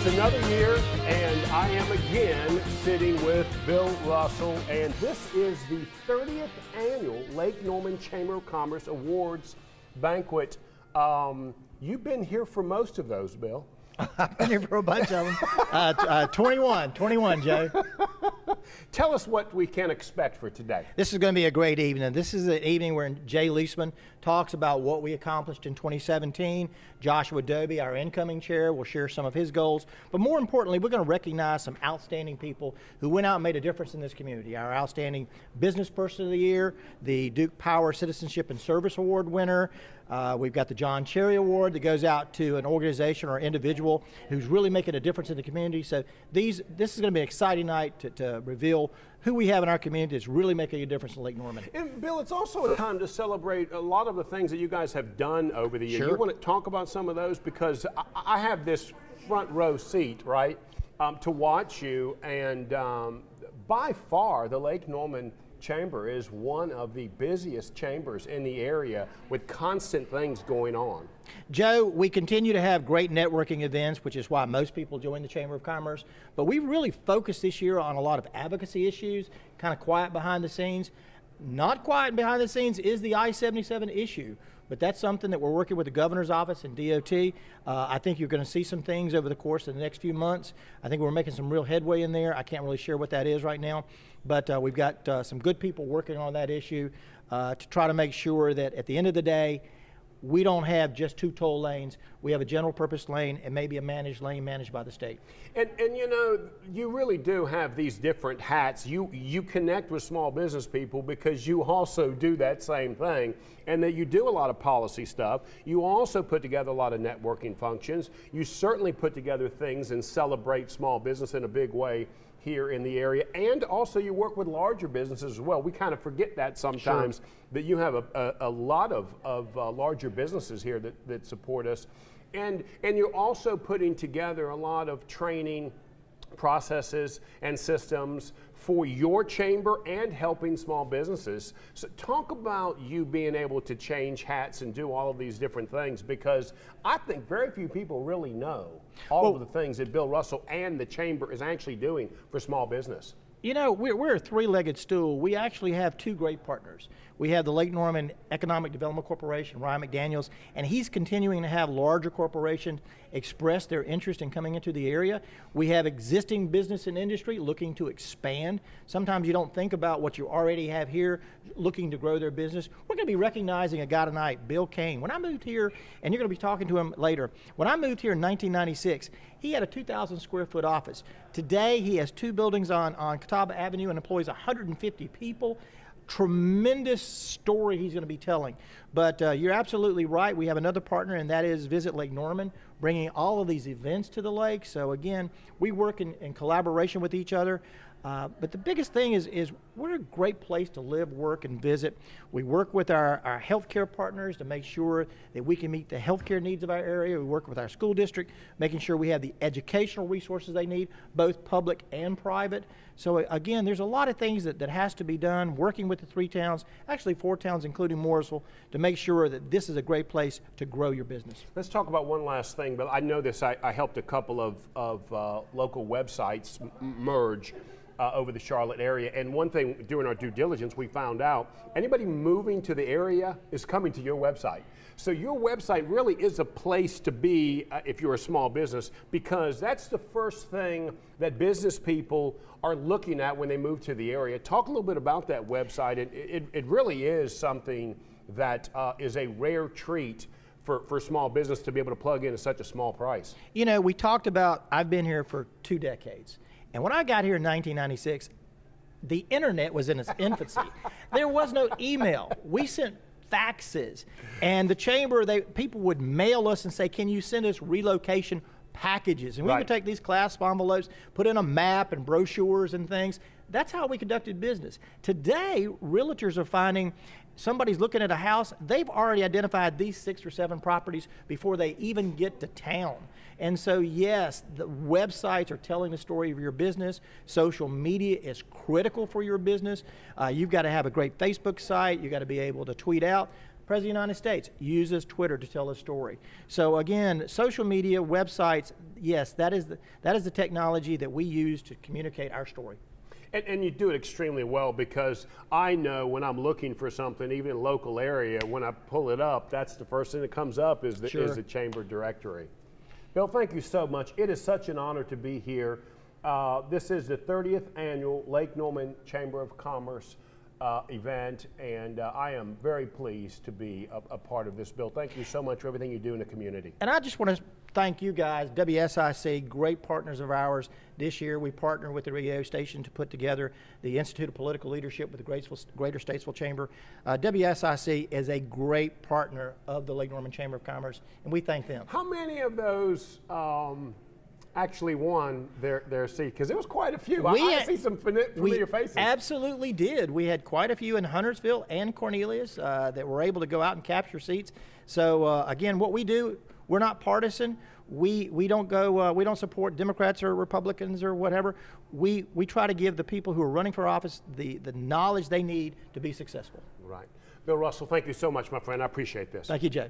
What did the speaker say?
It's another year, and I am again sitting with Bill Russell, and this is the 30th annual Lake Norman Chamber of Commerce Awards banquet. You've been here for most of those, Bill. I've been here for a bunch of them. 21, Joe. Tell us what we can expect for today. This is going to be a great evening. This is an evening where Jay Leisman talks about what we accomplished in 2017. Joshua Dobie, our incoming chair, will share some of his goals. But more importantly, we're going to recognize some outstanding people who went out and made a difference in this community. Our outstanding business person of the year, the Duke Power Citizenship and Service Award winner. We've got the John Cherry Award that goes out to an organization or individual who's really making a difference in the community. So this is going to be an exciting night to reveal who we have in our community that's really making a difference in Lake Norman. And Bill, it's also a time to celebrate a lot of the things that you guys have done over the years. Sure. You want to talk about some of those? Because I have this front row seat, right, to watch you. And by far, the Lake Norman Chamber is one of the busiest chambers in the area with constant things going on. Joe, we continue to have great networking events, which is why most people join the Chamber of Commerce. But we really focused this year on a lot of advocacy issues, kind of quiet behind the scenes. Not quiet behind the scenes is the I-77 issue, but that's something that we're working with the governor's office and DOT. I think you're going to see some things over the course of the next few months. I think we're making some real headway in there. I can't really share what that is right now, but we've got some good people working on that issue to try to make sure that at the end of the day, we don't have just two toll lanes. We have a general purpose lane and maybe a managed lane managed by the state. And you know, you really do have these different hats. You connect with small business people because you also do that same thing, and that you do a lot of policy stuff. You also put together a lot of networking functions. You certainly put together things and celebrate small business in a big way here in the area, and also you work with larger businesses as well. We kind of forget that sometimes. Sure. That you have a lot of larger businesses here that support us, and you're also putting together a lot of training processes and systems for your chamber and helping small businesses. So talk about you being able to change hats and do all of these different things, because I think very few people really know all of the things that Bill Russell and the chamber is actually doing for small business. You know, we're a three-legged stool. We actually have two great partners. We have the Lake Norman Economic Development Corporation, Ryan McDaniels, and he's continuing to have larger corporations express their interest in coming into the area. We have existing business and industry looking to expand. Sometimes you don't think about what you already have here, looking to grow their business. We're going to be recognizing a guy tonight, Bill Kane. When I moved here, and you're going to be talking to him later, when I moved here in 1996, he had a 2,000 square foot office. Today, he has two buildings on Catawba Avenue and employs 150 people. Tremendous story he's going to be telling. But you're absolutely right. We have another partner, and that is Visit Lake Norman, bringing all of these events to the lake. So again, we work in collaboration with each other. But the biggest thing is we're a great place to live, work, and visit. We work with our healthcare partners to make sure that we can meet the healthcare needs of our area. We work with our school district, making sure we have the educational resources they need, both public and private. So again, there's a lot of things that has to be done, working with the three towns, actually four towns, including Mooresville, to make sure that this is a great place to grow your business. Let's talk about one last thing, but I know this, I helped a couple of local websites merge over the Charlotte area, and one thing during our due diligence we found out, anybody moving to the area is coming to your website. So your website really is a place to be if you're a small business, because that's the first thing that business people are looking at when they move to the area. Talk a little bit about that website. It really is something that is a rare treat for small business to be able to plug in at such a small price. You know, we talked about, I've been here for 2 decades. And when I got here in 1996, the internet was in its infancy. There was no email. We sent faxes. And the chamber, people would mail us and say, can you send us relocation packages? And we would take these clasp envelopes, put in a map and brochures and things. That's how we conducted business. Today, realtors are finding somebody's looking at a house, they've already identified these 6 or 7 properties before they even get to town. And so yes, the websites are telling the story of your business. Social media is critical for your business. You've got to have a great Facebook site. You've got to be able to tweet out. President of the United States uses Twitter to tell his story. So again, social media, websites, yes, that is the technology that we use to communicate our story. And you do it extremely well, because I know when I'm looking for something, even in a local area, when I pull it up, that's the first thing that comes up is the chamber directory. Bill, thank you so much. It is such an honor to be here. This is the 30th annual Lake Norman Chamber of Commerce event, and I am very pleased to be a part of this, Bill. Thank you so much for everything you do in the community. And I just want to thank you guys, WSIC, great partners of ours. This year we partner with the radio station to put together the Institute of Political Leadership with the Greater Statesville Chamber. WSIC is a great partner of the Lake Norman Chamber of Commerce, and we thank them. How many of those actually won their seat? Because there was quite a few. I see some familiar faces. We absolutely did. We had quite a few in Huntersville and Cornelius that were able to go out and capture seats. So again, what we do, we're not partisan. We don't go. We don't support Democrats or Republicans or whatever. We try to give the people who are running for office the knowledge they need to be successful. Right. Bill Russell, thank you so much, my friend. I appreciate this. Thank you, Joe.